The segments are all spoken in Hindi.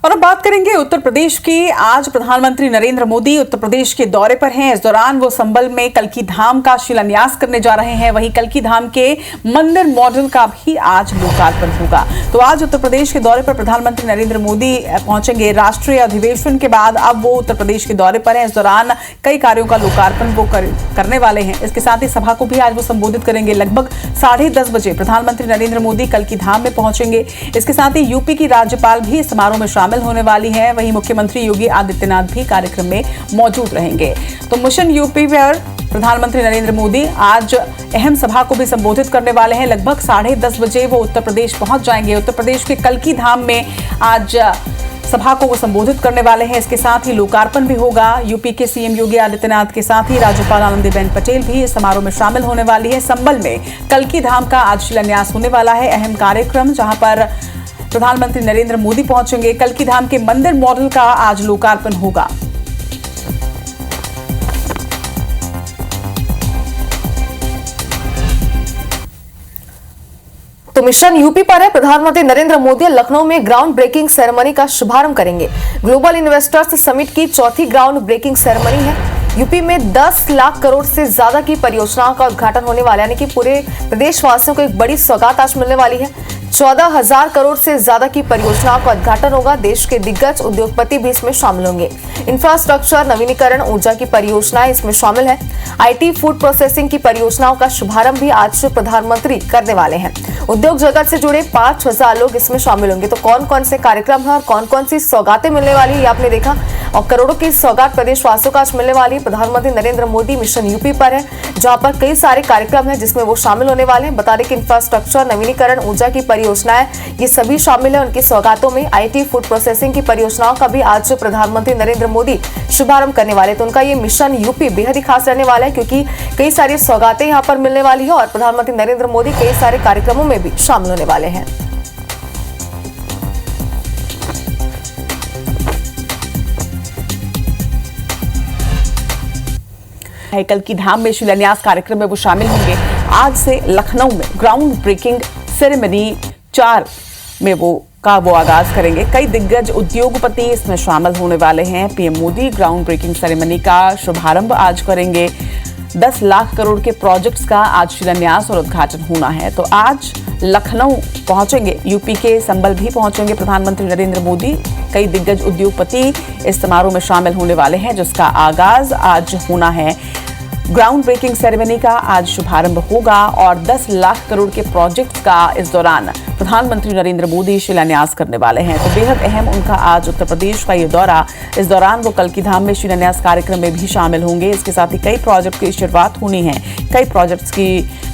और अब बात करेंगे उत्तर प्रदेश की। आज प्रधानमंत्री नरेंद्र मोदी उत्तर प्रदेश के दौरे पर हैं। इस दौरान वो संबल में कल्की धाम का शिलान्यास करने जा रहे हैं। वहीं कल्की धाम के मंदिर मॉडल का भी आज लोकार्पण होगा। तो आज उत्तर प्रदेश के दौरे पर प्रधानमंत्री नरेंद्र मोदी पहुंचेंगे। राष्ट्रीय अधिवेशन के बाद अब वो उत्तर प्रदेश के दौरे पर हैं। इस दौरान कई कार्यों का लोकार्पण वो करने वाले हैं। इसके साथ ही सभा को भी आज वो संबोधित करेंगे। लगभग 10:30 बजे प्रधानमंत्री नरेंद्र मोदी कल्की धाम में पहुंचेंगे। इसके साथ ही यूपी की राज्यपाल भी इस समारोह में शामिल होने वाली है। वहीं मुख्यमंत्री योगी आदित्यनाथ भी कार्यक्रम में मौजूद रहेंगे। तो मिशन यूपी पर प्रधानमंत्री नरेंद्र मोदी आज अहम सभा को भी संबोधित करने वाले हैं। लगभग 10:30 बजे वो उत्तर प्रदेश पहुंच जाएंगे। उत्तर प्रदेश के कल्की धाम में आज सभा को वो संबोधित करने वाले हैं। इसके साथ ही लोकार्पण भी होगा। यूपी के सीएम योगी आदित्यनाथ के साथ ही राज्यपाल आनंदीबेन पटेल भी इस समारोह में शामिल होने वाली है। संबल में कल्की धाम का आज शिलान्यास होने वाला है। अहम कार्यक्रम जहां पर प्रधानमंत्री नरेंद्र मोदी पहुंचेंगे। कल्की धाम के मंदिर मॉडल का आज लोकार्पण होगा। तो मिशन यूपी पर है। प्रधानमंत्री नरेंद्र मोदी लखनऊ में ग्राउंड ब्रेकिंग सेरेमनी का शुभारंभ करेंगे। ग्लोबल इन्वेस्टर्स समिट की चौथी ग्राउंड ब्रेकिंग सेरेमनी है। यूपी में 10 लाख करोड़ से ज्यादा की परियोजनाओं का उद्घाटन होने वाला है, यानी कि पूरे प्रदेशवासियों को एक बड़ी सौगात आज मिलने वाली है। 14,000 करोड़ से ज्यादा की परियोजनाओं का उद्घाटन होगा। देश के दिग्गज उद्योगपति भी इसमें शामिल होंगे। इंफ्रास्ट्रक्चर, नवीनीकरण, ऊर्जा की परियोजनाएं इसमें शामिल है। आईटी, फूड प्रोसेसिंग की परियोजनाओं का शुभारंभ भी आज प्रधानमंत्री करने वाले हैं। उद्योग जगत से जुड़े 5,000 लोग इसमें शामिल होंगे। तो कौन कौन से कार्यक्रम है और कौन कौन सी सौगातें मिलने वाली है, ये आपने देखा। और करोड़ों की सौगात प्रदेशवासियों को आज मिलने वाली है। प्रधानमंत्री नरेंद्र मोदी मिशन यूपी पर है, जहां पर कई सारे कार्यक्रम हैं जिसमें वो शामिल होने वाले हैं। बता दें कि इंफ्रास्ट्रक्चर, नवीनीकरण, ऊर्जा की परियोजनाएं ये सभी शामिल है उनकी सौगातों में। आईटी, फूड प्रोसेसिंग की परियोजनाओं का भी आज प्रधानमंत्री नरेंद्र मोदी शुभारंभ करने वाले। तो उनका ये मिशन यूपी बेहद ही खास रहने वाला है, क्योंकि कई सारी सौगातें यहाँ पर मिलने वाली है और प्रधानमंत्री नरेंद्र मोदी कई सारे कार्यक्रमों में भी शामिल होने वाले हैं। कल्की धाम में शिलान्यास कार्यक्रम में वो शामिल होंगे। आज से लखनऊ में ग्राउंड ब्रेकिंग सेरेमनी 4 में वो आगाज करेंगे। कई दिग्गज उद्योगपति इसमें शामिल होने वाले हैं। PM Modi ground breaking ceremony का शुभारंभ आज करेंगे। 10 लाख करोड़ के प्रोजेक्ट्स का आज शिलान्यास और उद्घाटन होना है। तो आज लखनऊ पहुंचेंगे, यूपी के संबल भी पहुंचेंगे प्रधानमंत्री नरेंद्र मोदी। कई दिग्गज उद्योगपति इस समारोह में शामिल होने वाले हैं, जिसका आगाज आज होना है। ग्राउंड ब्रेकिंग सेरेमनी का आज शुभारंभ होगा और 10 लाख करोड़ के प्रोजेक्ट्स का इस दौरान प्रधानमंत्री नरेंद्र मोदी शिलान्यास करने वाले हैं। तो बेहद अहम उनका आज उत्तर प्रदेश का ये दौरा। इस दौरान वो कल्की धाम में शिलान्यास कार्यक्रम में भी शामिल होंगे। इसके साथ ही कई प्रोजेक्ट की शुरुआत होनी है। कई प्रोजेक्ट्स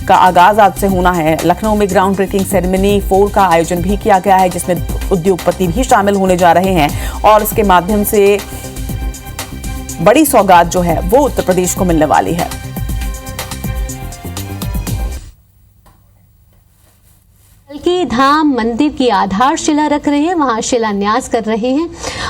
का आगाज आज से होना है। लखनऊ में ग्राउंड ब्रेकिंग सेरेमनी 4 का आयोजन भी किया गया है, जिसमें उद्योगपति भी शामिल होने जा रहे हैं और इसके माध्यम से बड़ी सौगात जो है वो उत्तर प्रदेश को मिलने वाली है। कल्की धाम मंदिर की आधारशिला रख रहे हैं, वहां शिलान्यास कर रहे हैं।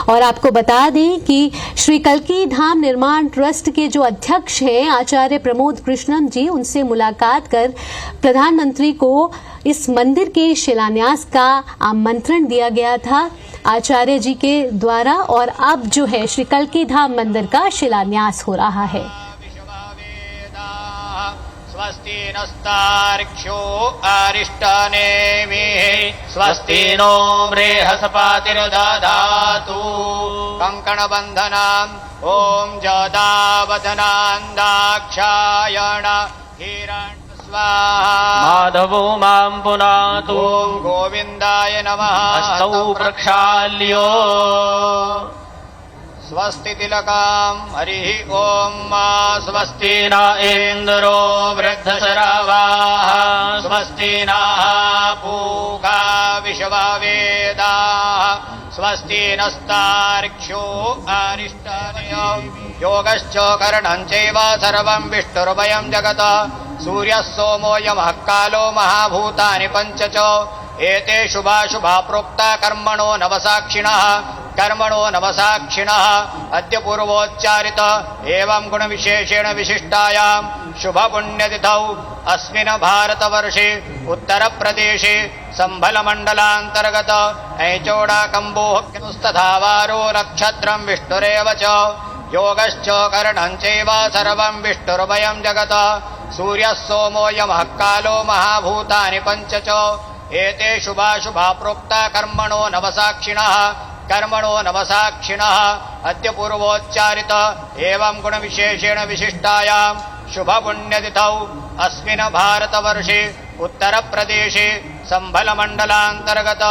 और आपको बता दें कि श्री कल्की धाम निर्माण ट्रस्ट के जो अध्यक्ष हैं आचार्य प्रमोद कृष्णन जी, उनसे मुलाकात कर प्रधानमंत्री को इस मंदिर के शिलान्यास का आमंत्रण दिया गया था आचार्य जी के द्वारा। और अब जो है श्री कल्की धाम मंदिर का शिलान्यास हो रहा है। स्वस्ति नस्तार्क्ष्यो अरिष्टनेमिः स्वस्ति नो बृहस्पतिर्दधातु कंकणबन्धनाम् ॐ जदावदनान् दाक्षायण हिरण्य स्वाहा माधवो मां पुनातु ॐ गोविन्दाय नमः हस्तौ प्रक्षाल्यो स्वस्ति तिलकाम् हरिः ॐ स्वस्ति न इन्द्रो वृद्धशरावाः स्वस्ति नः पूषा विश्ववेदाः स्वस्ति नस्तार्क्ष्यो अरिष्टनेमिः योगश्च करणं चैव सर्वं विष्णुर्वयं जगत् सूर्यः सोमो यमः कालो महाभूतानि पञ्च च एते शुभाशुभा प्रोक्ता कर्मणो नवसाक्षिणः अद्य पूर्वोच्चारित एवं गुणविशेषेण विशिष्टायां शुभपुण्यतिथौ अस्मिन् भारतवर्षे उत्तरप्रदेशे सम्भलमण्डलान्तर्गत ऐचोडाकम्बोस्तथा वारो नक्षत्रं विष्णुरेव च योगश्च करणं चैव सर्वं विष्णुर्वयं जगत् सूर्यः सोमो यमः कालो महाभूतानि पञ्च च एते शुभाशुभा प्रोक्ता कर्मणो नवसाक्षिणः अद्य पूर्वोच्चारित एवं गुणविशेषेण विशिष्टायां शुभपुण्यतिथौ अस्मिन् भारतवर्षे उत्तरप्रदेशे सम्भलमण्डलान्तर्गत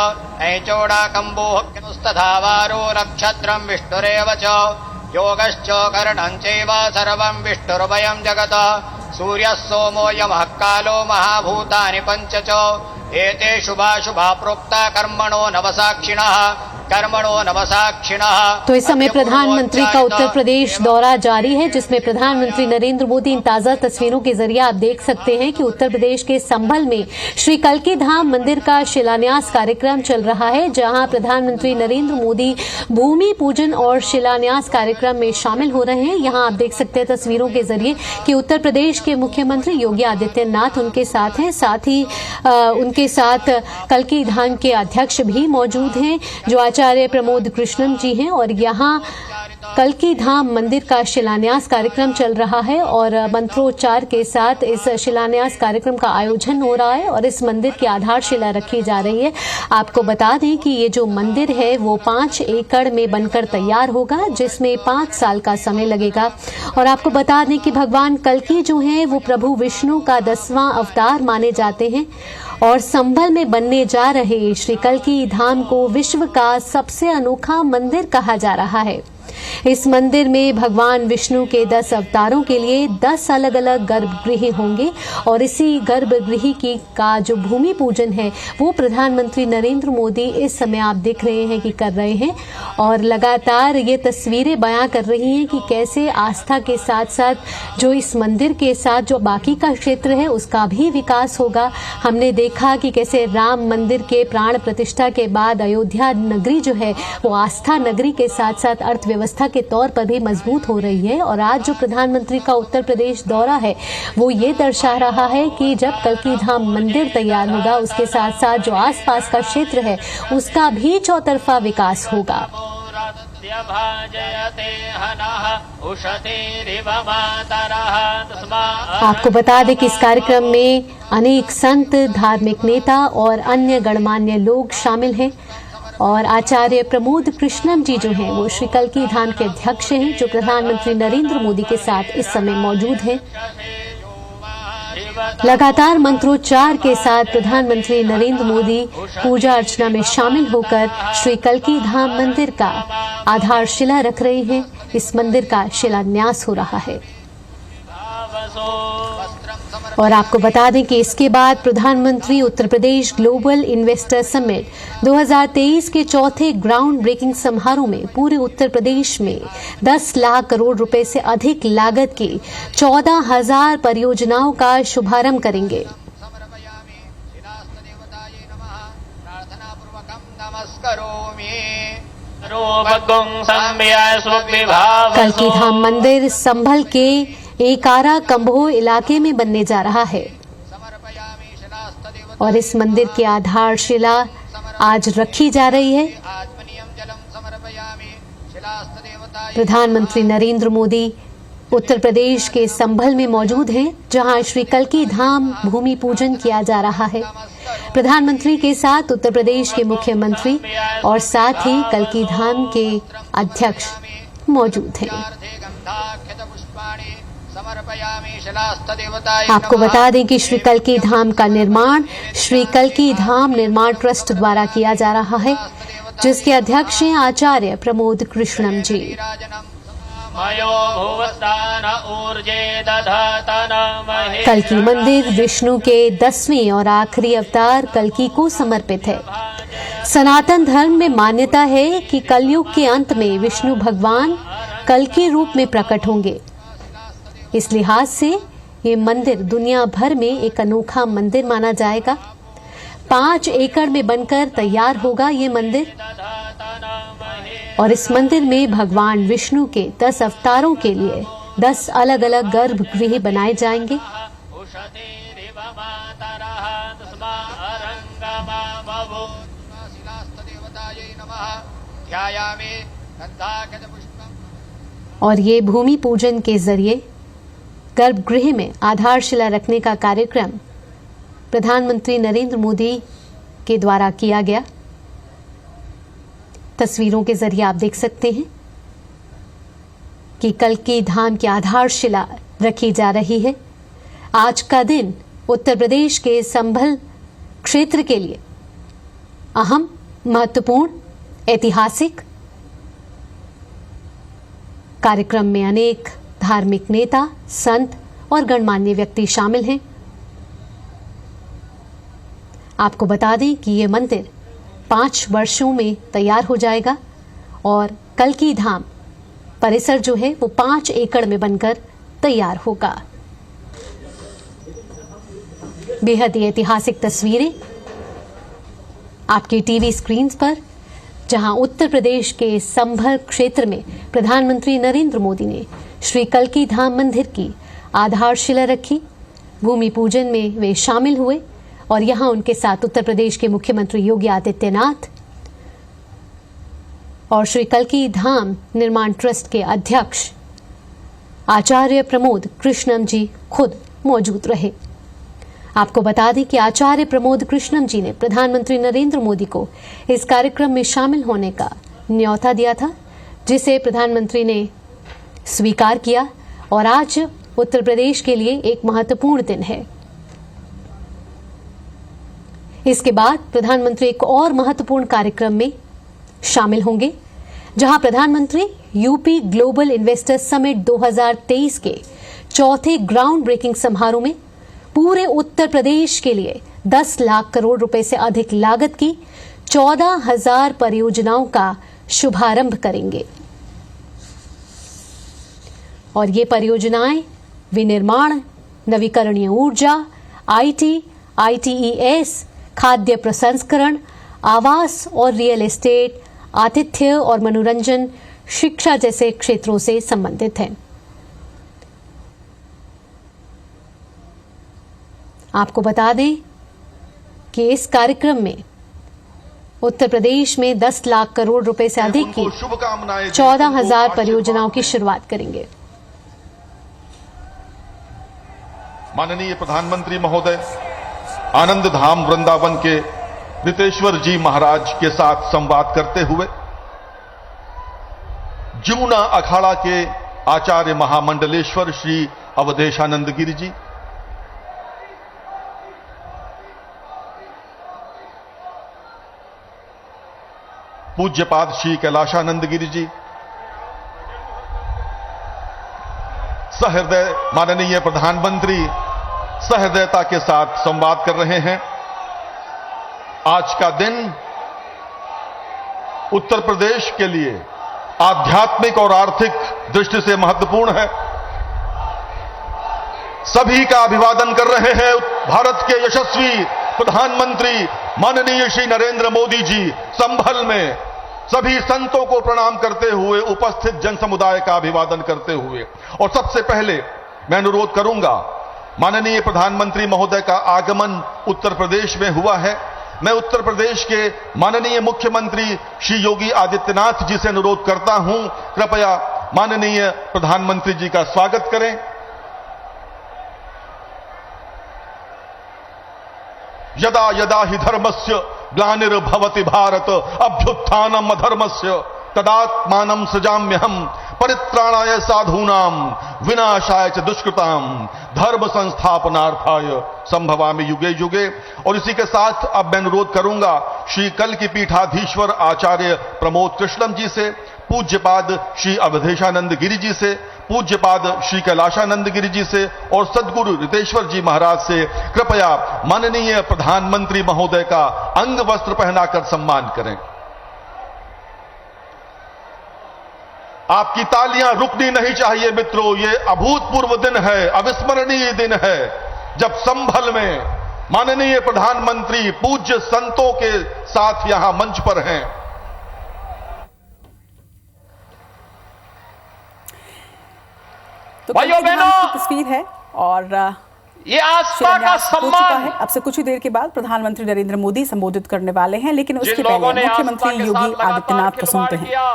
ऐचोडाकम्बोस्तथा वारो नक्षत्रं विष्णुरेव च योगश्च करणं चैव सर्वं विष्णुर्वयं जगत् सूर्यः सोमो यमः कालो महाभूतानि पञ्च च एते शुभाशुभा प्रोक्ता कर्मणो नवसाक्षिणः तो इस समय प्रधानमंत्री का उत्तर प्रदेश दौरा जारी है, जिसमें प्रधानमंत्री नरेंद्र मोदी इन ताजा तस्वीरों के जरिए आप देख सकते हैं कि उत्तर प्रदेश के संभल में श्री कल्की धाम मंदिर का शिलान्यास कार्यक्रम चल रहा है, जहां प्रधानमंत्री नरेंद्र मोदी भूमि पूजन और शिलान्यास कार्यक्रम में शामिल हो रहे हैं। यहां आप देख सकते हैं तस्वीरों के जरिए कि उत्तर प्रदेश के मुख्यमंत्री योगी आदित्यनाथ उनके साथ हैं, साथ ही उनके साथ कल्की धाम के अध्यक्ष भी मौजूद हैं जो आचार्य प्रमोद कृष्णम जी हैं, और यहाँ कल्की धाम मंदिर का शिलान्यास कार्यक्रम चल रहा है और मंत्रोच्चार के साथ इस शिलान्यास कार्यक्रम का आयोजन हो रहा है और इस मंदिर की आधारशिला रखी जा रही है। आपको बता दें कि ये जो मंदिर है वो 5 एकड़ में बनकर तैयार होगा, जिसमें 5 साल का समय लगेगा। और आपको बता दें कि भगवान कल्की जो है वो प्रभु विष्णु का 10वां अवतार माने जाते हैं और संभल में बनने जा रहे श्री कल्की धाम को विश्व का सबसे अनोखा मंदिर कहा जा रहा है। इस मंदिर में भगवान विष्णु के 10 अवतारों के लिए 10 अलग अलग गर्भगृह होंगे और इसी गर्भगृह का जो भूमि पूजन है वो प्रधानमंत्री नरेंद्र मोदी इस समय आप देख रहे हैं कि कर रहे हैं और लगातार ये तस्वीरें बयां कर रही हैं कि कैसे आस्था के साथ साथ जो इस मंदिर के साथ जो बाकी का क्षेत्र है उसका भी विकास होगा। हमने देखा कि कैसे राम मंदिर के प्राण प्रतिष्ठा के बाद अयोध्या नगरी जो है वो आस्था नगरी के साथ साथ अर्थव्यवस्था के तौर पर भी मजबूत हो रही है। और आज जो प्रधानमंत्री का उत्तर प्रदेश दौरा है वो ये दर्शा रहा है कि जब कल्की धाम मंदिर तैयार होगा उसके साथ साथ जो आसपास का क्षेत्र है उसका भी चौतरफा विकास होगा। आपको बता दें कि इस कार्यक्रम में अनेक संत, धार्मिक नेता और अन्य गणमान्य लोग शामिल हैं और आचार्य प्रमोद कृष्णम जी जो हैं वो श्री कल्की धाम के अध्यक्ष हैं जो प्रधानमंत्री नरेंद्र मोदी के साथ इस समय मौजूद हैं। लगातार मंत्रोच्चार के साथ प्रधानमंत्री नरेंद्र मोदी पूजा अर्चना में शामिल होकर श्री कल्की धाम मंदिर का आधारशिला रख रहे हैं। इस मंदिर का शिलान्यास हो रहा है और आपको बता दें कि इसके बाद प्रधानमंत्री Uttar Pradesh global investor summit 2023 के चौथे ग्राउंड ब्रेकिंग समारोह में पूरे उत्तर प्रदेश में 10 लाख करोड़ रुपए से अधिक लागत की 14,000 परियोजनाओं का शुभारंभ करेंगे। कल्की धाम मंदिर संभल के एकारा कंबोह इलाके में बनने जा रहा है और इस मंदिर की आधारशिला आज रखी जा रही है। प्रधानमंत्री नरेंद्र मोदी उत्तर प्रदेश के संभल में मौजूद हैं जहां श्री कल्की धाम भूमि पूजन किया जा रहा है। प्रधानमंत्री के साथ उत्तर प्रदेश के मुख्यमंत्री और साथ ही कल्की धाम के अध्यक्ष मौजूद हैं। आपको बता दें कि श्री कल्की धाम का निर्माण श्री कल्की धाम निर्माण ट्रस्ट द्वारा किया जा रहा है, जिसके अध्यक्ष हैं आचार्य प्रमोद कृष्णम जी। कल्की मंदिर विष्णु के 10वें और आखिरी अवतार कल्की को समर्पित है। सनातन धर्म में मान्यता है कि कलयुग के अंत में विष्णु भगवान कल्की रूप में प्रकट होंगे। इस लिहाज से ये मंदिर दुनिया भर में एक अनोखा मंदिर माना जाएगा। 5 एकड़ में बनकर तैयार होगा ये मंदिर। और इस मंदिर में भगवान विष्णु के 10 अवतारों के लिए 10 अलग अलग गर्भगृह बनाए जाएंगे। और ये भूमि पूजन के जरिए गर्भगृह में आधारशिला रखने का कार्यक्रम प्रधानमंत्री नरेंद्र मोदी के द्वारा किया गया। तस्वीरों के जरिए आप देख सकते हैं कि कल्की धाम की आधारशिला रखी जा रही है। आज का दिन उत्तर प्रदेश के संभल क्षेत्र के लिए अहम, महत्वपूर्ण, ऐतिहासिक। कार्यक्रम में अनेक धार्मिक नेता, संत और गणमान्य व्यक्ति शामिल हैं। आपको बता दें कि ये मंदिर 5 वर्षों में तैयार हो जाएगा और कल्की धाम परिसर जो है वो 5 एकड़ में बनकर तैयार होगा। बेहद ही ऐतिहासिक तस्वीरें आपकी टीवी स्क्रीन पर, जहां उत्तर प्रदेश के संभल क्षेत्र में प्रधानमंत्री नरेंद्र मोदी ने श्री कल्की धाम मंदिर की आधारशिला रखी। भूमि पूजन में वे शामिल हुए और यहां उनके साथ उत्तर प्रदेश के मुख्यमंत्री योगी आदित्यनाथ और श्री कल्की धाम निर्माण ट्रस्ट के अध्यक्ष आचार्य प्रमोद कृष्णम जी खुद मौजूद रहे। आपको बता दें कि आचार्य प्रमोद कृष्णम जी ने प्रधानमंत्री नरेंद्र मोदी को इस कार्यक्रम में शामिल होने का न्योता दिया था, जिसे प्रधानमंत्री ने स्वीकार किया और आज उत्तर प्रदेश के लिए एक महत्वपूर्ण दिन है। इसके बाद प्रधानमंत्री एक और महत्वपूर्ण कार्यक्रम में शामिल होंगे, जहां प्रधानमंत्री यूपी ग्लोबल इन्वेस्टर समिट 2023 के चौथे ग्राउंड ब्रेकिंग समारोह में पूरे उत्तर प्रदेश के लिए 10 लाख करोड़ रुपए से अधिक लागत की 14,000 परियोजनाओं का शुभारंभ करेंगे। और ये परियोजनाएं विनिर्माण, नवीकरणीय ऊर्जा, आईटी, आईटीईएस, खाद्य प्रसंस्करण, आवास और रियल एस्टेट, आतिथ्य और मनोरंजन, शिक्षा जैसे क्षेत्रों से संबंधित हैं। आपको बता दें कि इस कार्यक्रम में उत्तर प्रदेश में 10 लाख करोड़ रुपए से अधिक की 14,000 परियोजनाओं की शुरुआत करेंगे। माननीय प्रधानमंत्री महोदय आनंद धाम वृंदावन के रितेश्वर जी महाराज के साथ संवाद करते हुए जमुना अखाड़ा के आचार्य महामंडलेश्वर श्री अवधेशानंद गिरि जी, पूज्यपाद श्री कैलाशानंद गिरि जी, सहृदय माननीय प्रधानमंत्री सहृदयता के साथ संवाद कर रहे हैं। आज का दिन उत्तर प्रदेश के लिए आध्यात्मिक और आर्थिक दृष्टि से महत्वपूर्ण है। सभी का अभिवादन कर रहे हैं भारत के यशस्वी प्रधानमंत्री माननीय श्री नरेंद्र मोदी जी। संभल में सभी संतों को प्रणाम करते हुए, उपस्थित जन समुदाय का अभिवादन करते हुए, और सबसे पहले मैं अनुरोध करूंगा, माननीय प्रधानमंत्री महोदय का आगमन उत्तर प्रदेश में हुआ है। मैं उत्तर प्रदेश के माननीय मुख्यमंत्री श्री योगी आदित्यनाथ जी से अनुरोध करता हूं, कृपया माननीय प्रधानमंत्री जी का स्वागत करें। यदा यदा हि धर्मस्य ग्लानिर्भवति भारत अभ्युत्थानम् अधर्मस्य तदात्मानं सृजाम्यहम् परित्राणाय साधूनां विनाशाय च दुष्कृतां धर्म संस्थापनार्थाय संभवामि युगे युगे। और इसी के साथ अब मैं अनुरोध करूंगा श्री कल्की पीठाधीश्वर आचार्य प्रमोद कृष्णम जी से, पूज्यपाद श्री अवधेशानंद गिरि जी से, पूज्यपाद श्री कैलाशानंद गिरि जी से और सद्गुरु रितेश्वर जी महाराज से कृपया माननीय प्रधानमंत्री महोदय का अंग वस्त्र पहनाकर सम्मान करें। आपकी तालियां रुकनी नहीं चाहिए मित्रों। ये अभूतपूर्व दिन है, अविस्मरणीय दिन है, जब संभल में माननीय प्रधानमंत्री पूज्य संतों के साथ यहां मंच पर हैं। तो भाइयों बहनों, की तस्वीर है और ये आस्था का शिलान्यास हो चुका सम्मान है। अब से कुछ ही देर के बाद प्रधानमंत्री नरेंद्र मोदी संबोधित करने वाले हैं, लेकिन उसके जिन लोगों पहले ने मुख्यमंत्री आस्था के योगी साथ आदित्यनाथ को लगातार सुनते खिलवाड़ हैं। किया,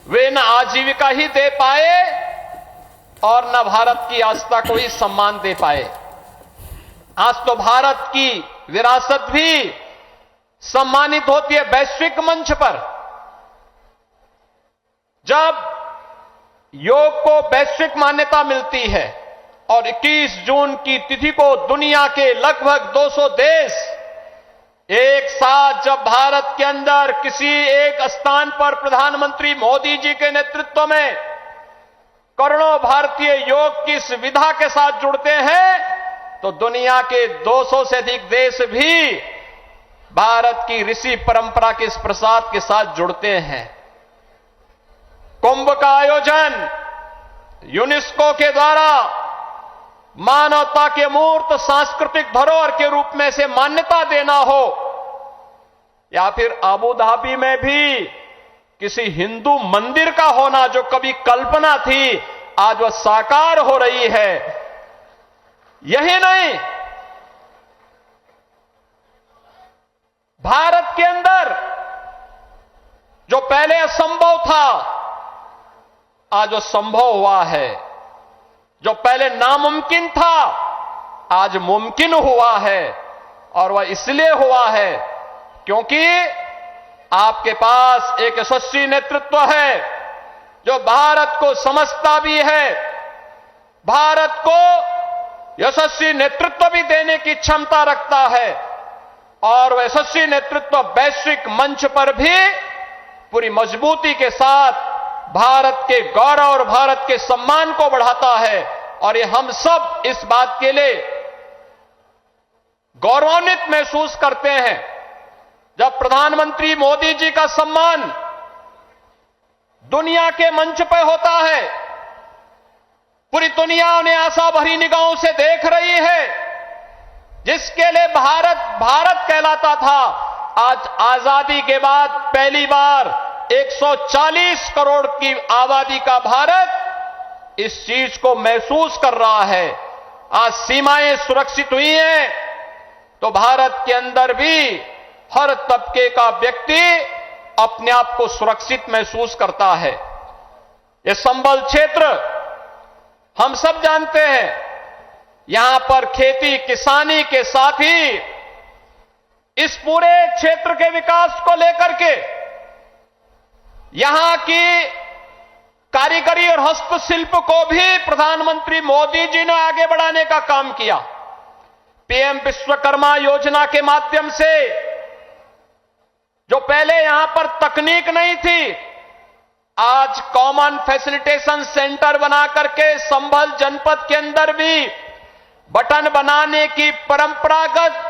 वे न आजीविका ही दे पाए और न भारत की आस्था को ही सम्मान दे पाए। आज तो भारत की विरासत भी सम्मानित होती है वैश्विक मंच पर। जब योग को वैश्विक मान्यता मिलती है और 21 जून की तिथि को दुनिया के लगभग 200 देश एक साथ जब भारत के अंदर किसी एक स्थान पर प्रधानमंत्री मोदी जी के नेतृत्व में करोड़ों भारतीय योग की इस विधा के साथ जुड़ते हैं, तो दुनिया के 200 से अधिक देश भी भारत की ऋषि परंपरा के इस प्रसाद के साथ जुड़ते हैं। कुंभ का आयोजन यूनेस्को के द्वारा मानवता के मूर्त सांस्कृतिक धरोहर के रूप में से मान्यता देना हो, या फिर अबू धाबी में भी किसी हिंदू मंदिर का होना, जो कभी कल्पना थी आज वह साकार हो रही है। यही नहीं, भारत के अंदर जो पहले असंभव था आज वो संभव हुआ है, जो पहले नामुमकिन था आज मुमकिन हुआ है। और वह इसलिए हुआ है क्योंकि आपके पास एक यशस्वी नेतृत्व है जो भारत को समझता भी है, भारत को यशस्वी नेतृत्व भी देने की क्षमता रखता है, और वह यशस्वी नेतृत्व वैश्विक मंच पर भी पूरी मजबूती के साथ भारत के गौरव और भारत के सम्मान को बढ़ाता है। और ये हम सब इस बात के लिए गौरवान्वित महसूस करते हैं जब प्रधानमंत्री मोदी जी का सम्मान दुनिया के मंच पर होता है। पूरी दुनिया उन्हें आशा भरी निगाहों से देख रही है। जिसके लिए भारत भारत कहलाता था, आज आजादी के बाद पहली बार 140 करोड़ की आबादी का भारत इस चीज को महसूस कर रहा है। आज सीमाएं सुरक्षित हुई हैं तो भारत के अंदर भी हर तबके का व्यक्ति अपने आप को सुरक्षित महसूस करता है। ये संबल क्षेत्र हम सब जानते हैं, यहां पर खेती किसानी के साथ ही इस पूरे क्षेत्र के विकास को लेकर के यहां की कारीगरी और हस्तशिल्प को भी प्रधानमंत्री मोदी जी ने आगे बढ़ाने का काम किया। पीएम विश्वकर्मा योजना के माध्यम से जो पहले यहां पर तकनीक नहीं थी, आज कॉमन फैसिलिटेशन सेंटर बना करके संभल जनपद के अंदर भी बटन बनाने की परंपरागत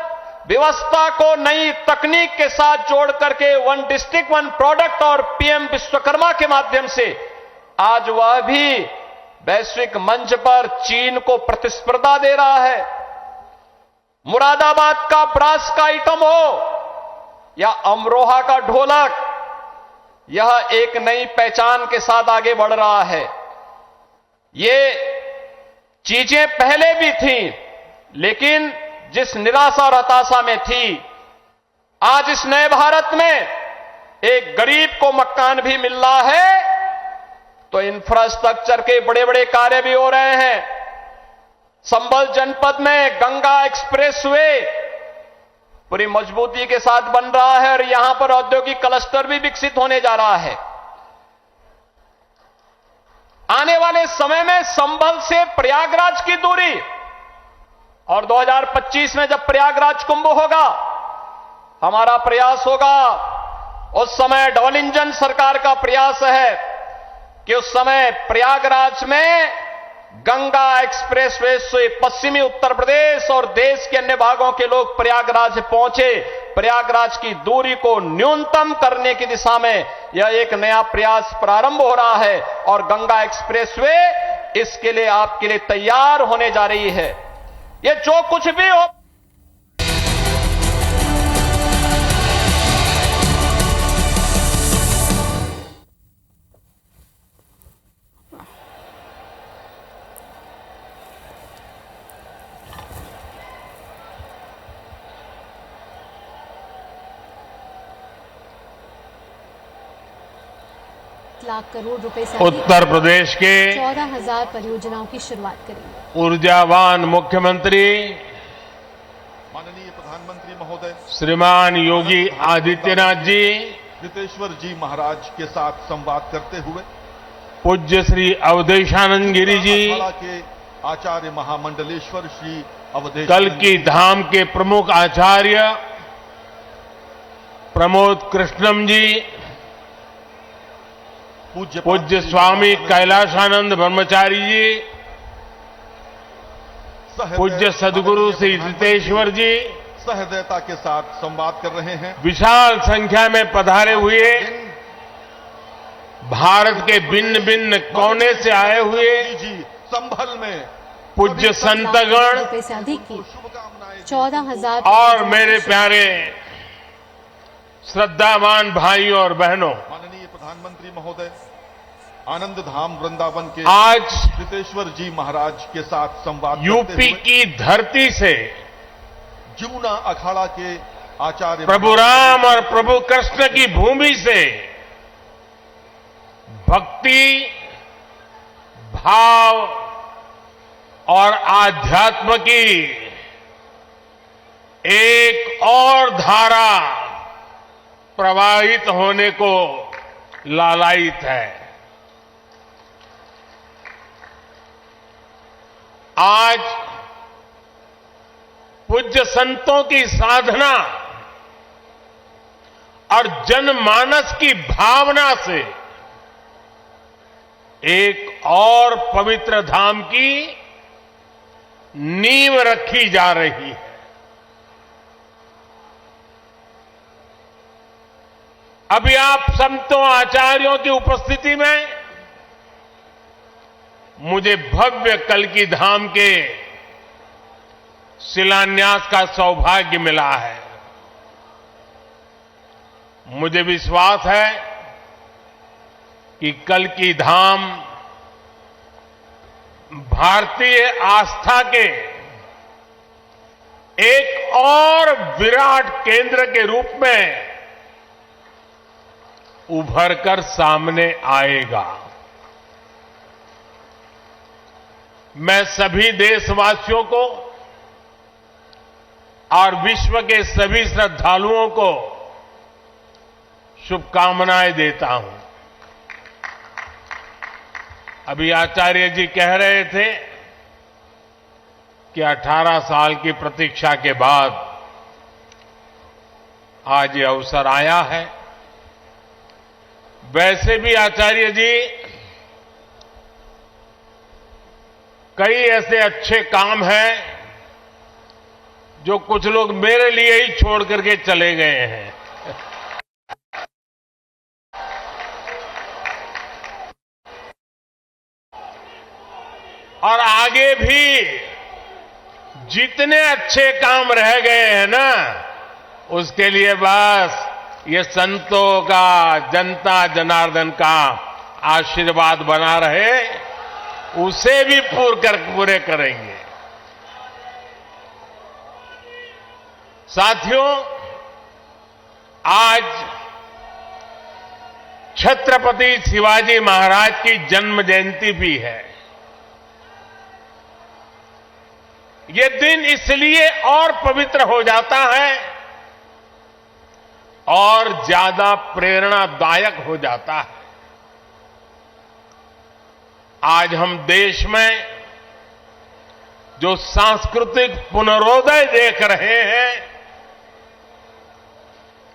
व्यवस्था को नई तकनीक के साथ जोड़ करके वन डिस्ट्रिक्ट वन प्रोडक्ट और पीएम विश्वकर्मा के माध्यम से आज वह भी वैश्विक मंच पर चीन को प्रतिस्पर्धा दे रहा है। मुरादाबाद का ब्रास का आइटम हो या अमरोहा का ढोलक, यह एक नई पहचान के साथ आगे बढ़ रहा है। ये चीजें पहले भी थीं, लेकिन जिस निराशा और हताशा में थी, आज इस नए भारत में एक गरीब को मकान भी मिल रहा है तो इंफ्रास्ट्रक्चर के बड़े बड़े कार्य भी हो रहे हैं। संभल जनपद में गंगा एक्सप्रेसवे पूरी मजबूती के साथ बन रहा है और यहां पर औद्योगिक क्लस्टर भी विकसित होने जा रहा है। आने वाले समय में संभल से प्रयागराज की दूरी, और 2025 में जब प्रयागराज कुंभ होगा, हमारा प्रयास होगा, उस समय डबल इंजन सरकार का प्रयास है कि उस समय प्रयागराज में गंगा एक्सप्रेसवे से पश्चिमी उत्तर प्रदेश और देश के अन्य भागों के लोग प्रयागराज पहुंचे। प्रयागराज की दूरी को न्यूनतम करने की दिशा में यह एक नया प्रयास प्रारंभ हो रहा है और गंगा एक्सप्रेसवे इसके लिए आपके लिए तैयार होने जा रही है। ये जो कुछ भी हो, लाख करोड़ रुपए से उत्तर प्रदेश के 14,000 परियोजनाओं की शुरुआत करेंगे। ऊर्जावान मुख्यमंत्री माननीय प्रधानमंत्री महोदय श्रीमान योगी आदित्यनाथ जी, रितेश्वर जी महाराज के साथ संवाद करते हुए पूज्य श्री अवधेशानंद गिरी जी, अखाड़ा के आचार्य महामंडलेश्वर श्री अवधेश कल्की धाम के प्रमुख आचार्य प्रमोद कृष्णम जी, पूज्य स्वामी कैलाशानंद ब्रह्मचारी जी, पूज्य सदगुरु श्री रितेश्वर जी सहृदयता के साथ संवाद कर रहे हैं। विशाल संख्या में पधारे हुए भारत के भिन्न भिन्न कोने से आए हुए जी संभल में पूज्य संतगण रुपए से अधिक की शुभकामनाएं 14,000 और मेरे प्यारे श्रद्धावान भाई और बहनों, माननीय प्रधानमंत्री महोदय आनंद धाम वृंदावन के आज रितेश्वर जी महाराज के साथ संवाद करते यूपी हुए की धरती से जमुना अखाड़ा के आचार्य प्रभु राम और प्रभु कृष्ण की भूमि से भक्ति, भाव और आध्यात्म की एक और धारा प्रवाहित होने को लालायित है। आज पूज्य संतों की साधना और जनमानस की भावना से एक और पवित्र धाम की नींव रखी जा रही है। अभी आप संतों आचार्यों की उपस्थिति में मुझे भव्य कल्की धाम के शिलान्यास का सौभाग्य मिला है। मुझे विश्वास है कि कल्की धाम भारतीय आस्था के एक और विराट केंद्र के रूप में उभर कर सामने आएगा। मैं सभी देशवासियों को और विश्व के सभी श्रद्धालुओं को शुभकामनाएं देता हूं। अभी आचार्य जी कह रहे थे कि 18 साल की प्रतीक्षा के बाद आज ये अवसर आया है। वैसे भी आचार्य जी कई ऐसे अच्छे काम हैं जो कुछ लोग मेरे लिए ही छोड़ करके चले गए हैं। और आगे भी जितने अच्छे काम रह गए हैं ना, उसके लिए बस ये संतों का, जनता जनार्दन का आशीर्वाद बना रहे, उसे भी पूरे करेंगे। साथियों, आज छत्रपति शिवाजी महाराज की जन्म जयंती भी है। ये दिन इसलिए और पवित्र हो जाता है और ज्यादा प्रेरणादायक हो जाता है। आज हम देश में जो सांस्कृतिक पुनरोदय देख रहे हैं,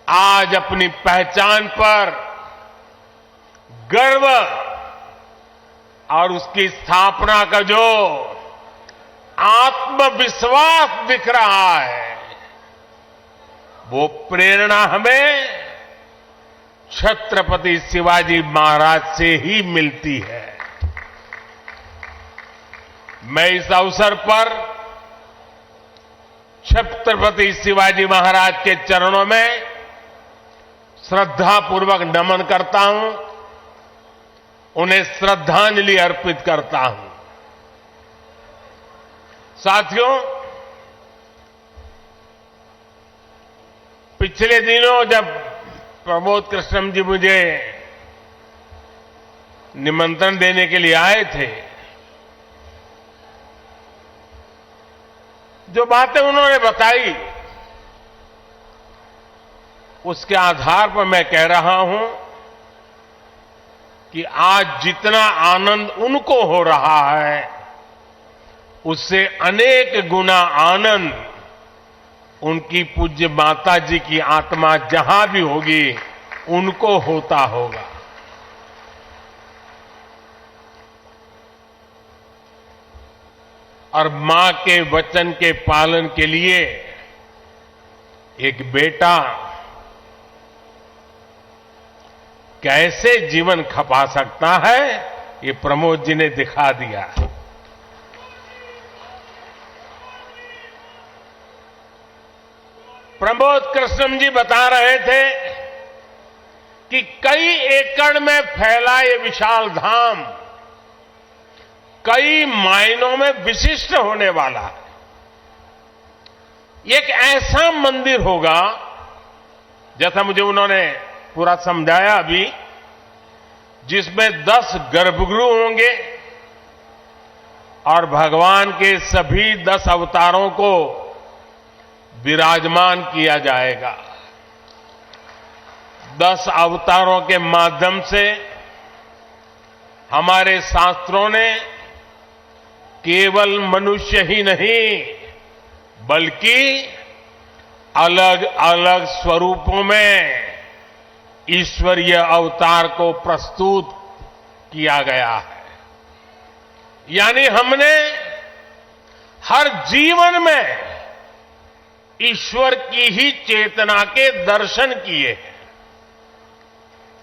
आज अपनी पहचान पर गर्व और उसकी स्थापना का जो आत्मविश्वास दिख रहा है, वो प्रेरणा हमें छत्रपति शिवाजी महाराज से ही मिलती है। मैं इस अवसर पर छत्रपति शिवाजी महाराज के चरणों में श्रद्धापूर्वक नमन करता हूं, उन्हें श्रद्धांजलि अर्पित करता हूं। साथियों, पिछले दिनों जब प्रमोद कृष्णम जी मुझे निमंत्रण देने के लिए आए थे, जो बातें उन्होंने बताई उसके आधार पर मैं कह रहा हूं कि आज जितना आनंद उनको हो रहा है उससे अनेक गुना आनंद उनकी पूज्य माता जी की आत्मा जहां भी होगी उनको होता होगा। और मां के वचन के पालन के लिए एक बेटा कैसे जीवन खपा सकता है, ये प्रमोद जी ने दिखा दिया। प्रमोद कृष्णम जी बता रहे थे कि कई एकड़ में फैला ये विशाल धाम कई मायनों में विशिष्ट होने वाला है। एक ऐसा मंदिर होगा, जैसा मुझे उन्होंने पूरा समझाया अभी, जिसमें 10 गर्भगृह होंगे और भगवान के सभी 10 अवतारों को विराजमान किया जाएगा। 10 अवतारों के माध्यम से हमारे शास्त्रों ने केवल मनुष्य ही नहीं बल्कि अलग अलग स्वरूपों में ईश्वरीय अवतार को प्रस्तुत किया गया है। यानी हमने हर जीवन में ईश्वर की ही चेतना के दर्शन किए हैं।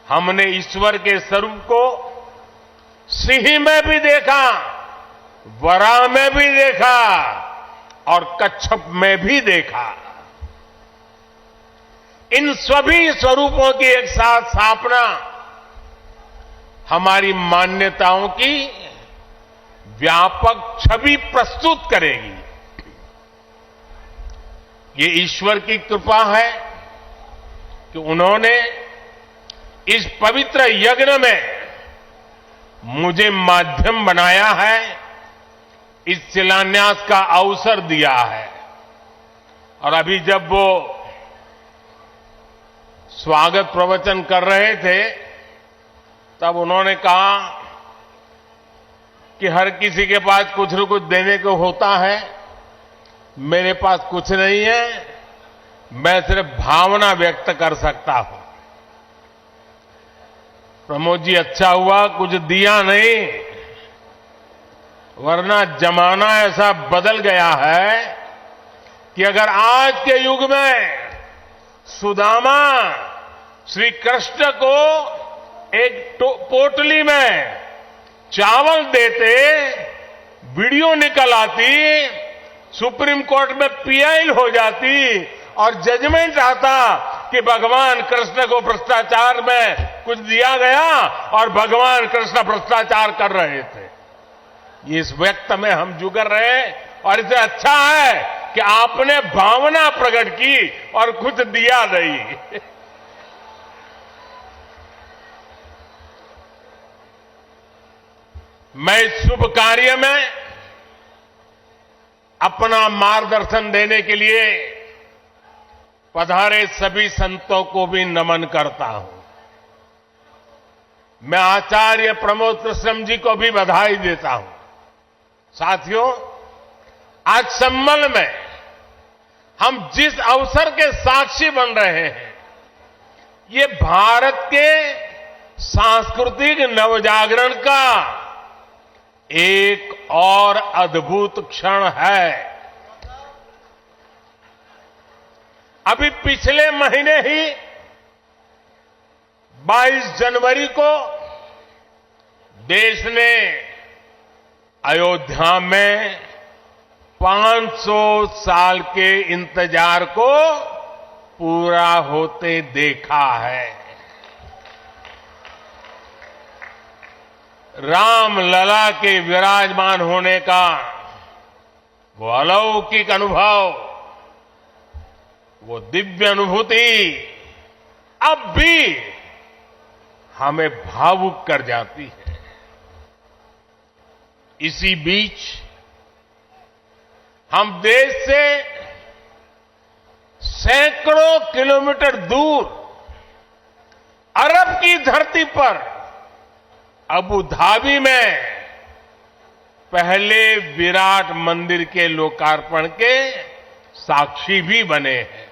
हमने ईश्वर के स्वरूप को सिंह में भी देखा, वराह में भी देखा और कच्छप में भी देखा। इन सभी स्वरूपों की एक साथ स्थापना हमारी मान्यताओं की व्यापक छवि प्रस्तुत करेगी। ये ईश्वर की कृपा है कि उन्होंने इस पवित्र यज्ञ में मुझे माध्यम बनाया है, इस शिलान्यास का अवसर दिया है। और अभी जब वो स्वागत प्रवचन कर रहे थे तब उन्होंने कहा कि हर किसी के पास कुछ न कुछ देने को होता है, मेरे पास कुछ नहीं है, मैं सिर्फ भावना व्यक्त कर सकता हूं। प्रमोद जी, अच्छा हुआ कुछ दिया नहीं, वरना जमाना ऐसा बदल गया है कि अगर आज के युग में सुदामा श्री कृष्ण को एक पोटली में चावल देते, वीडियो निकल आती, सुप्रीम कोर्ट में पीआई हो जाती और जजमेंट आता कि भगवान कृष्ण को भ्रष्टाचार में कुछ दिया गया और भगवान कृष्ण भ्रष्टाचार कर रहे थे। इस व्यक्त में हम जुगर रहे और इससे अच्छा है कि आपने भावना प्रकट की और कुछ दिया नहीं। मैं इस शुभ कार्य में अपना मार्गदर्शन देने के लिए पधारे सभी संतों को भी नमन करता हूं। मैं आचार्य प्रमोद कृष्णम जी को भी बधाई देता हूं। साथियों, आज संबल में हम जिस अवसर के साक्षी बन रहे हैं, ये भारत के सांस्कृतिक नवजागरण का एक और अद्भुत क्षण है। अभी पिछले महीने ही 22 जनवरी को देश ने अयोध्या में 500 साल के इंतजार को पूरा होते देखा है। राम लला के विराजमान होने का वो अलौकिक अनुभव, वो दिव्य अनुभूति अब भी हमें भावुक कर जाती है। इसी बीच हम देश से सैकड़ों किलोमीटर दूर अरब की धरती पर अबू धाबी में पहले विराट मंदिर के लोकार्पण के साक्षी भी बने हैं।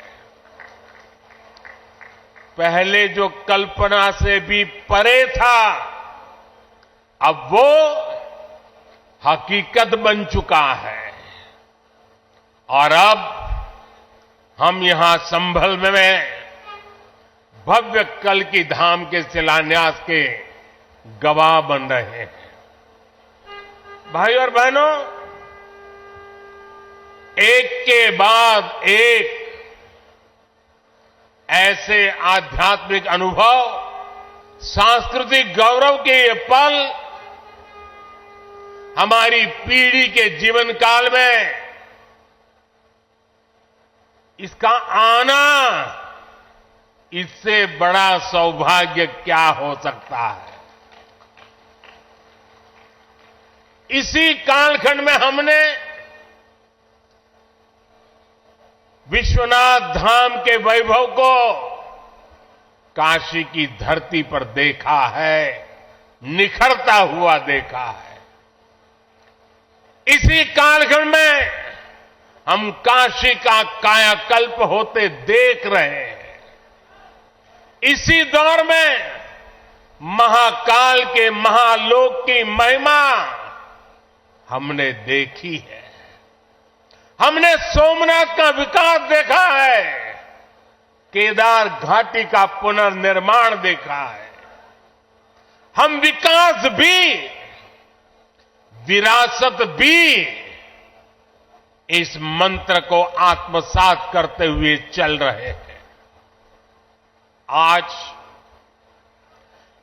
पहले जो कल्पना से भी परे था, अब वो हकीकत बन चुका है। और अब हम यहां संभल में भव्य कल्कि धाम के शिलान्यास के गवाह बन रहे हैं। भाई और बहनों, एक के बाद एक ऐसे आध्यात्मिक अनुभव, सांस्कृतिक गौरव के ये पल हमारी पीढ़ी के जीवन काल में इसका आना, इससे बड़ा सौभाग्य क्या हो सकता है। इसी कालखंड में हमने विश्वनाथ धाम के वैभव को काशी की धरती पर देखा है, निखरता हुआ देखा है। इसी कालखंड में हम काशी का कायाकल्प होते देख रहे हैं। इसी दौर में महाकाल के महालोक की महिमा हमने देखी है। हमने सोमनाथ का विकास देखा है, केदार घाटी का पुनर्निर्माण देखा है। हम विकास भी, विरासत भी, इस मंत्र को आत्मसात करते हुए चल रहे हैं। आज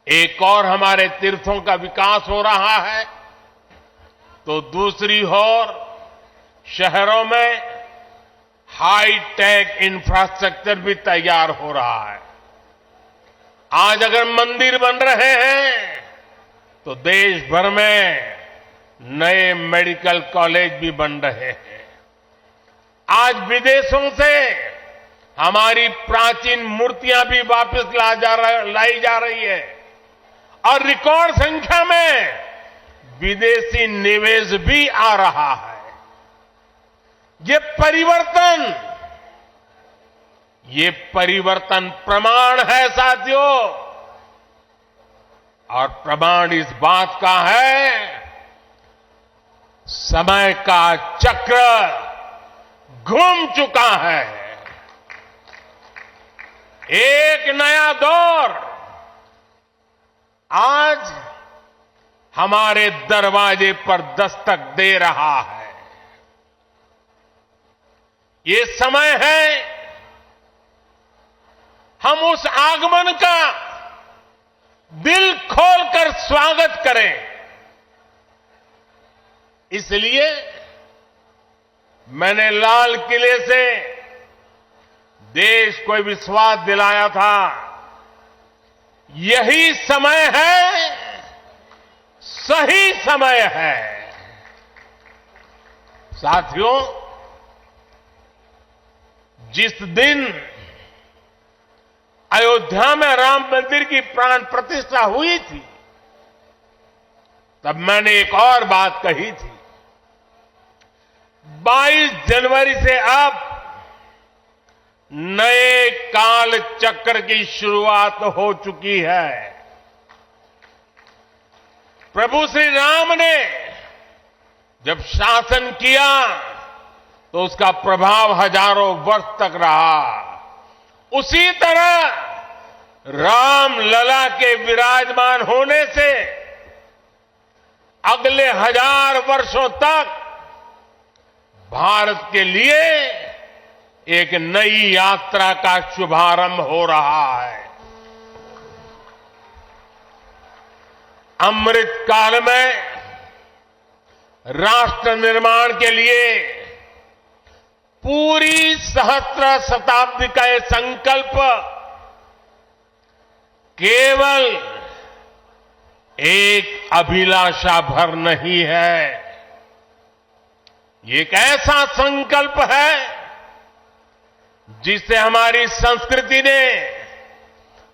एक और हमारे तीर्थों का विकास हो रहा है, तो दूसरी ओर शहरों में हाई टेक इंफ्रास्ट्रक्चर भी तैयार हो रहा है। आज अगर मंदिर बन रहे हैं, तो देश भर में नए मेडिकल कॉलेज भी बन रहे हैं। आज विदेशों से हमारी प्राचीन मूर्तियां भी वापस लाई जा रही है और रिकॉर्ड संख्या में विदेशी निवेश भी आ रहा है। ये परिवर्तन प्रमाण है साथियों, और प्रमाण इस बात का है, समय का चक्र घूम चुका है। एक नया दौर आज हमारे दरवाजे पर दस्तक दे रहा है। ये समय है हम उस आगमन का दिल खोलकर स्वागत करें। इसलिए मैंने लाल किले से देश को विश्वास दिलाया था, यही समय है, सही समय है। साथियों, जिस दिन अयोध्या में राम मंदिर की प्राण प्रतिष्ठा हुई थी, तब मैंने एक और बात कही थी। 22 जनवरी से अब नए काल चक्र की शुरुआत हो चुकी है। प्रभु श्री राम ने जब शासन किया तो उसका प्रभाव हजारों वर्ष तक रहा। उसी तरह राम लला के विराजमान होने से अगले 1000 वर्षों तक भारत के लिए एक नई यात्रा का शुभारंभ हो रहा है। अमृत काल में राष्ट्र निर्माण के लिए पूरी सहस्त्र शताब्दी का ये संकल्प केवल एक अभिलाषा भर नहीं है, ये एक ऐसा संकल्प है जिसे हमारी संस्कृति ने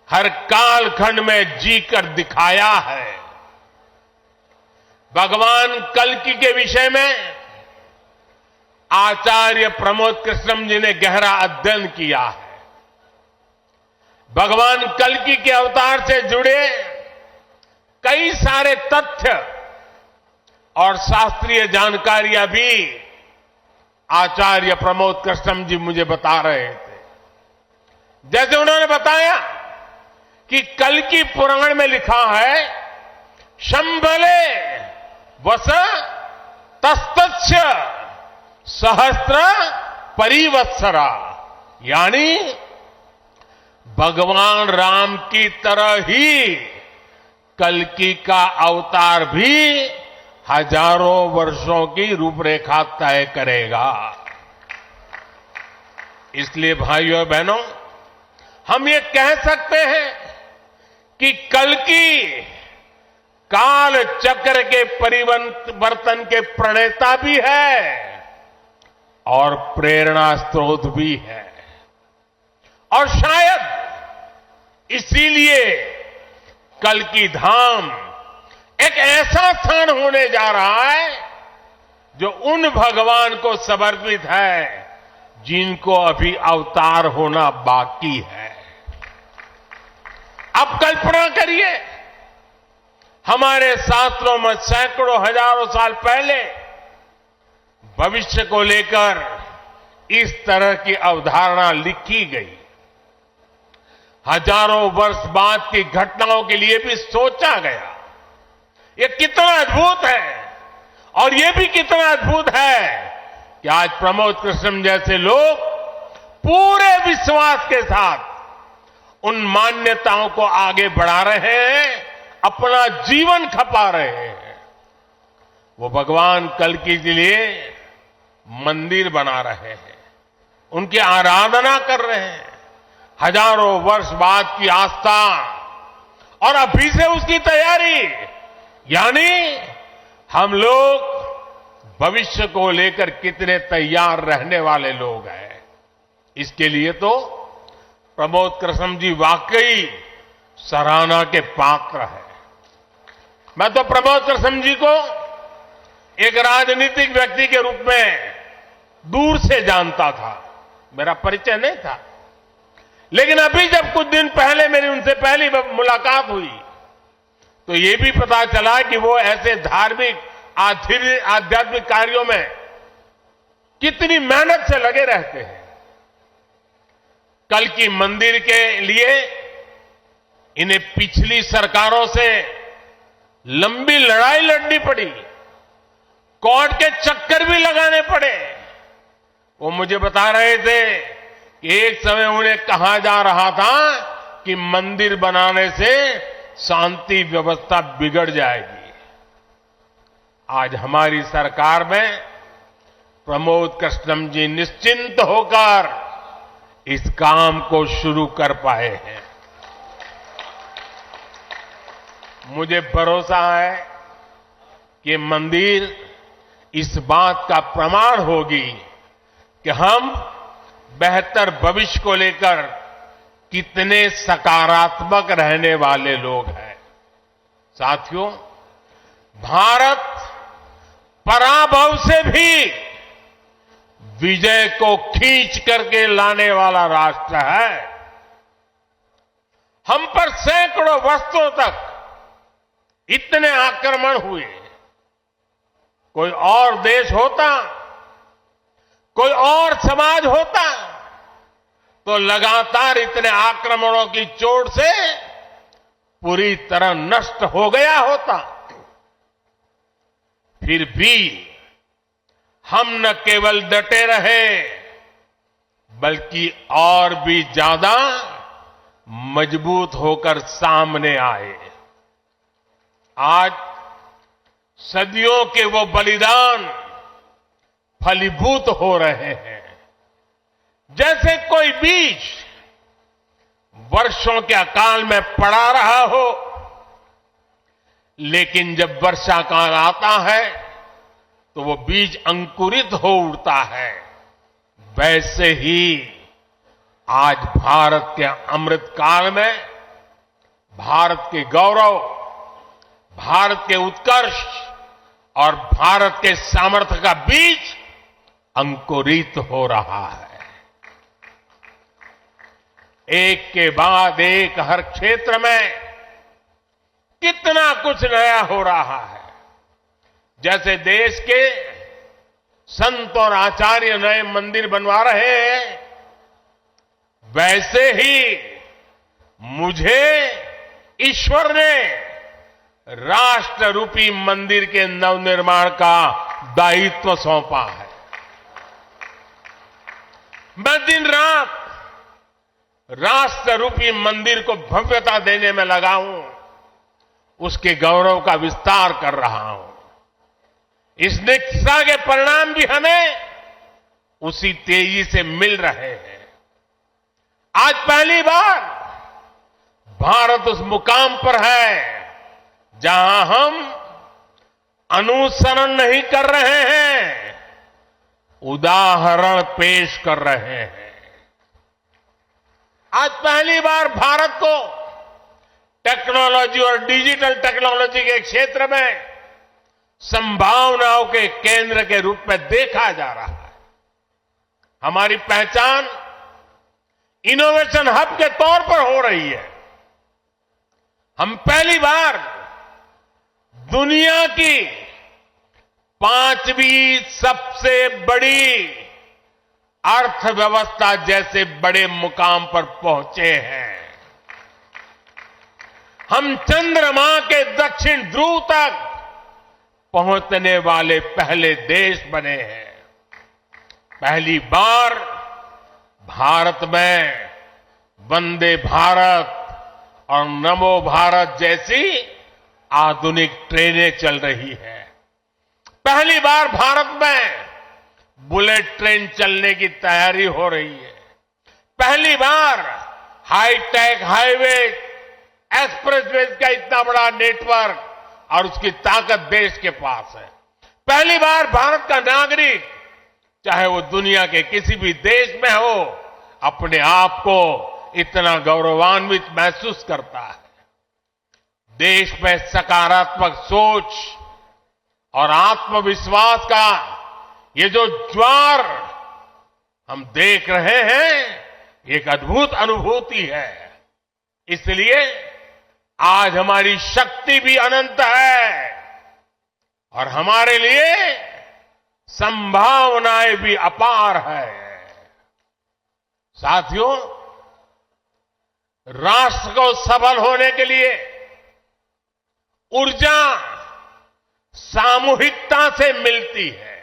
हर कालखंड में जीकर दिखाया है। भगवान कल्कि के विषय में आचार्य प्रमोद कृष्णम जी ने गहरा अध्ययन किया है। भगवान कल्कि के अवतार से जुड़े कई सारे तथ्य और शास्त्रीय जानकारियां भी आचार्य प्रमोद कृष्णम जी मुझे बता रहे थे। जैसे उन्होंने बताया कि कल्कि पुराण में लिखा है, शंभले वस तस्तस्य सहस्त्र परिवत्सरा, यानी भगवान राम की तरह ही कल्कि का अवतार भी हजारों वर्षों की रूपरेखा तय करेगा। इसलिए भाइयों बहनों, हम ये कह सकते हैं कि कल्कि काल चक्र के परिवर्तन के प्रणेता भी है और प्रेरणा स्रोत भी है। और शायद इसीलिए कल्कि धाम एक ऐसा स्थान होने जा रहा है जो उन भगवान को समर्पित है जिनको अभी अवतार होना बाकी है। अब कल्पना करिए, हमारे शास्त्रों में सैकड़ों हजारों साल पहले भविष्य को लेकर इस तरह की अवधारणा लिखी गई। हजारों वर्ष बाद की घटनाओं के लिए भी सोचा गया। ये कितना अद्भुत है, और ये भी कितना अद्भुत है कि आज प्रमोद कृष्णम जैसे लोग पूरे विश्वास के साथ उन मान्यताओं को आगे बढ़ा रहे हैं, अपना जीवन खपा रहे हैं। वो भगवान कल्कि के लिए मंदिर बना रहे हैं, उनकी आराधना कर रहे हैं। हजारों वर्ष बाद की आस्था और अभी से उसकी तैयारी, यानी हम लोग भविष्य को लेकर कितने तैयार रहने वाले लोग हैं। इसके लिए तो प्रमोद कृष्णम जी वाकई सराहना के पात्र हैं। मैं तो प्रमोद कृष्णम जी को एक राजनीतिक व्यक्ति के रूप में दूर से जानता था, मेरा परिचय नहीं था। लेकिन अभी जब कुछ दिन पहले मेरी उनसे पहली मुलाकात हुई तो ये भी पता चला कि वो ऐसे धार्मिक आध्यात्मिक कार्यों में कितनी मेहनत से लगे रहते हैं। कल्कि मंदिर के लिए इन्हें पिछली सरकारों से लंबी लड़ाई लड़नी पड़ी, कोर्ट के चक्कर भी लगाने पड़े। वो मुझे बता रहे थे कि एक समय उन्हें कहा जा रहा था कि मंदिर बनाने से शांति व्यवस्था बिगड़ जाएगी। आज हमारी सरकार में प्रमोद कृष्णम जी निश्चिंत होकर इस काम को शुरू कर पाए हैं। मुझे भरोसा है कि मंदिर इस बात का प्रमाण होगी कि हम बेहतर भविष्य को लेकर कितने सकारात्मक रहने वाले लोग हैं। साथियों, भारत पराभव से भी विजय को खींच करके लाने वाला राष्ट्र है। हम पर सैकड़ों वर्षों तक इतने आक्रमण हुए, कोई और देश होता, कोई और समाज होता तो लगातार इतने आक्रमणों की चोट से पूरी तरह नष्ट हो गया होता। फिर भी हम न केवल डटे रहे बल्कि और भी ज्यादा मजबूत होकर सामने आए। आज सदियों के वो बलिदान फलीभूत हो रहे हैं। जैसे कोई बीज वर्षों के अकाल में पड़ा रहा हो, लेकिन जब वर्षा काल आता है तो वो बीज अंकुरित हो उठता है। वैसे ही आज भारत के अमृत काल में भारत के गौरव, भारत के उत्कर्ष और भारत के सामर्थ्य का बीज अंकुरित हो रहा है। एक के बाद एक हर क्षेत्र में कितना कुछ नया हो रहा है। जैसे देश के संत और आचार्य नए मंदिर बनवा रहे हैं, वैसे ही मुझे ईश्वर ने राष्ट्र रूपी मंदिर के नवनिर्माण का दायित्व सौंपा है। मैं दिन रात राष्ट्र रूपी मंदिर को भव्यता देने में लगा हूं, उसके गौरव का विस्तार कर रहा हूं। इस निष्ठा के परिणाम भी हमें उसी तेजी से मिल रहे हैं। आज पहली बार भारत उस मुकाम पर है जहां हम अनुसरण नहीं कर रहे हैं, उदाहरण पेश कर रहे हैं। आज पहली बार भारत को टेक्नोलॉजी और डिजिटल टेक्नोलॉजी के क्षेत्र में संभावनाओं के केंद्र के रूप में देखा जा रहा है। हमारी पहचान इनोवेशन हब के तौर पर हो रही है। हम पहली बार दुनिया की 5वीं सबसे बड़ी अर्थव्यवस्था जैसे बड़े मुकाम पर पहुंचे हैं। हम चंद्रमा के दक्षिण ध्रुव तक पहुंचने वाले पहले देश बने हैं। पहली बार भारत में वंदे भारत और नमो भारत जैसी आधुनिक ट्रेनें चल रही है। पहली बार भारत में बुलेट ट्रेन चलने की तैयारी हो रही है। पहली बार हाईटेक हाईवे, एक्सप्रेसवेज का इतना बड़ा नेटवर्क और उसकी ताकत देश के पास है। पहली बार भारत का नागरिक, चाहे वो दुनिया के किसी भी देश में हो, अपने आप को इतना गौरवान्वित महसूस करता है। देश में सकारात्मक सोच और आत्मविश्वास का ये जो ज्वार हम देख रहे हैं, एक अद्भुत अनुभूति है। इसलिए आज हमारी शक्ति भी अनंत है और हमारे लिए संभावनाएं भी अपार है। साथियों, राष्ट्र को सफल होने के लिए ऊर्जा सामूहिकता से मिलती है।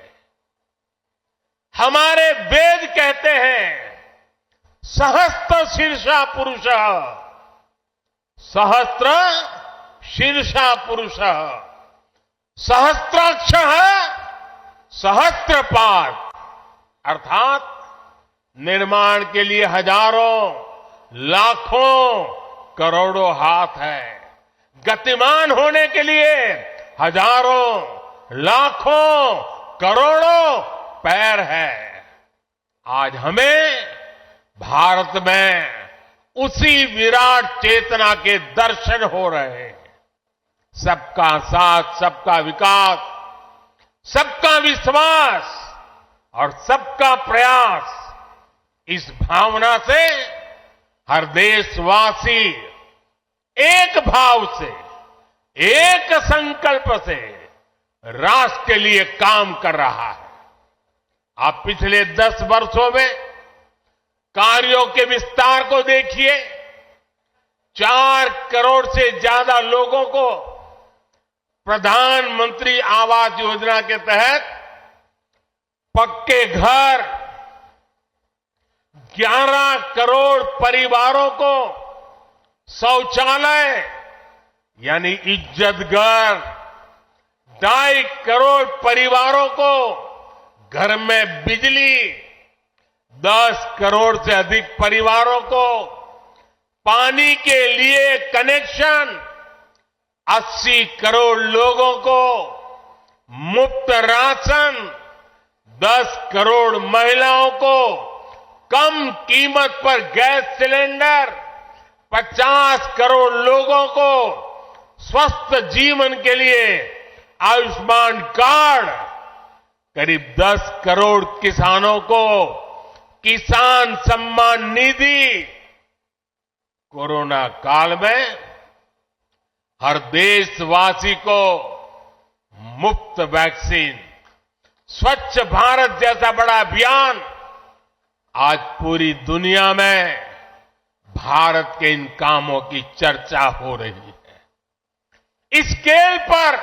हमारे वेद कहते हैं, सहस्त्र शीर्षा पुरुष, सहस्त्र शीर्षा पुरुष, सहस्त्राक्ष सहस्त्रपाद, अर्थात निर्माण के लिए हजारों, लाखों, करोड़ों हाथ है। गतिमान होने के लिए हजारों, लाखों, करोड़ों पैर है। आज हमें भारत में उसी विराट चेतना के दर्शन हो रहे हैं। सबका साथ, सबका विकास, सबका विश्वास और सबका प्रयास, इस भावना से हर देशवासी एक भाव से, एक संकल्प से राष्ट्र के लिए काम कर रहा है। आप पिछले 10 वर्षों में कार्यों के विस्तार को देखिए। 4 करोड़ से ज्यादा लोगों को प्रधानमंत्री आवास योजना के तहत पक्के घर 11 करोड़ परिवारों को शौचालय यानी इज्जत घर 2.5 करोड़ परिवारों को घर में बिजली 10 करोड़ से अधिक परिवारों को पानी के लिए कनेक्शन 80 करोड़ लोगों को मुफ्त राशन 10 करोड़ महिलाओं को कम कीमत पर गैस सिलेंडर 50 करोड़ लोगों को स्वस्थ जीवन के लिए आयुष्मान कार्ड करीब 10 करोड़ किसानों को किसान सम्मान निधि कोरोना काल में हर देशवासी को मुफ्त वैक्सीन स्वच्छ भारत जैसा बड़ा अभियान आज पूरी दुनिया में भारत के इन कामों की चर्चा हो रही है। इस स्केल पर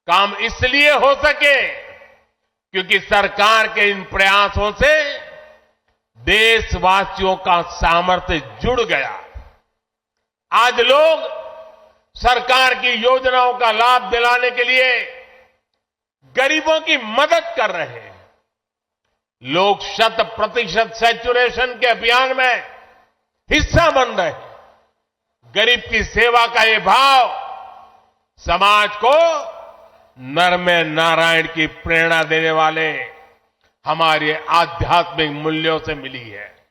काम इसलिए हो सके क्योंकि सरकार के इन प्रयासों से देशवासियों का सामर्थ्य जुड़ गया। आज लोग सरकार की योजनाओं का लाभ दिलाने के लिए गरीबों की मदद कर रहे हैं। लोग 100% सैचुरेशन के अभियान में हिस्सा बन रहे हैं। गरीब की सेवा का ये भाव समाज को नर में नारायण की प्रेरणा देने वाले हमारे आध्यात्मिक मूल्यों से मिली है।